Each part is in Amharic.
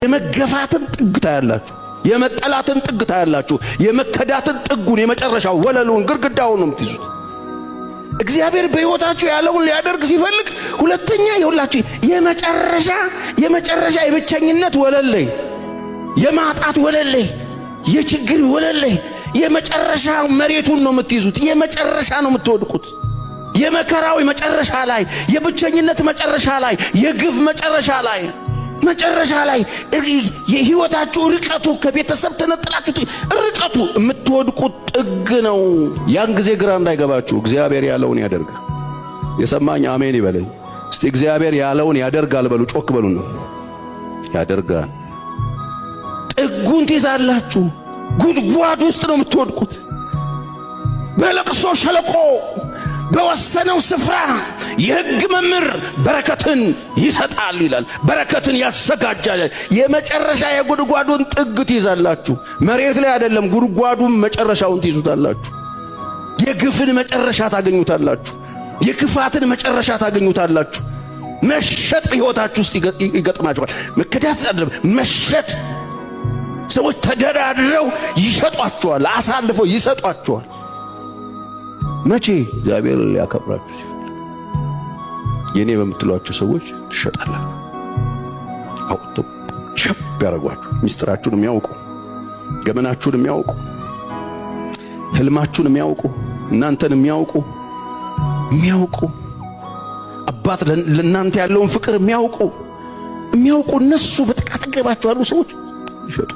የመገፋትን ጥግ ታያላችሁ፣ የመጠላትን ጥግ ታያላችሁ፣ የመከዳትን ጥጉን የመጨረሻው ወለሉን ግርግዳውን ነው የምትይዙት። እግዚአብሔር በሕይወታችሁ ያለውን ሊያደርግ ሲፈልግ ሁለተኛ ይሁላችሁ የመጨረሻ የብቸኝነት ወለል ላይ፣ የማጣት ወለል ላይ፣ የችግር ወለል ላይ የመጨረሻ መሬቱን ነው የምትይዙት። የመጨረሻ ነው የምትወድቁት። የመከራው መጨረሻ ላይ፣ የብቸኝነት መጨረሻ ላይ፣ የግፍ መጨረሻ ላይ የሕይወታችሁ ርቀቱ ከቤተሰብ ተነጥላችሁ ርቀቱ የምትወድቁት ጥግ ነው። ያን ጊዜ ግራ እንዳይገባችሁ እግዚአብሔር ያለውን ያደርጋል። የሰማኝ አሜን ይበለኝ እስቲ። እግዚአብሔር ያለውን ያደርጋል በሉ፣ ጮክ በሉ ነው ያደርጋል። ጥጉን ትይዛላችሁ። ጉድጓድ ውስጥ ነው የምትወድቁት። በለቅሶ ሸለቆ በወሰነው ስፍራ የሕግ መምህር በረከትን ይሰጣል ይላል። በረከትን ያዘጋጃል። የመጨረሻ የጉድጓዱን ጥግ ትይዛላችሁ። መሬት ላይ አይደለም፣ ጉድጓዱን መጨረሻውን ትይዙታላችሁ። የግፍን መጨረሻ ታገኙታላችሁ። የክፋትን መጨረሻ ታገኙታላችሁ። መሸጥ ሕይወታችሁ ውስጥ ይገጥማችኋል። መከዳት አይደለም፣ መሸጥ። ሰዎች ተደራድረው ይሸጧችኋል፣ አሳልፈው ይሰጧችኋል። መቼ? እግዚአብሔር ሊያከብራችሁ ሲፈልግ የኔ በምትሏቸው ሰዎች ትሸጣላችሁ። አውጥተው ሸብ ያደርጓችሁ። ሚስጥራችሁን የሚያውቁ፣ ገመናችሁን የሚያውቁ፣ ህልማችሁን የሚያውቁ፣ እናንተን የሚያውቁ አባት ለእናንተ ያለውን ፍቅር የሚያውቁ እነሱ በጥቃት ገባችሁ ያሉ ሰዎች ይሸጡ።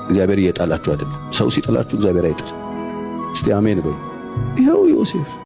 እግዚአብሔር እየጣላችሁ አይደለም። ሰው ሲጥላችሁ እግዚአብሔር አይጥል። እስቲ አሜን በሉ። ይኸው ዮሴፍ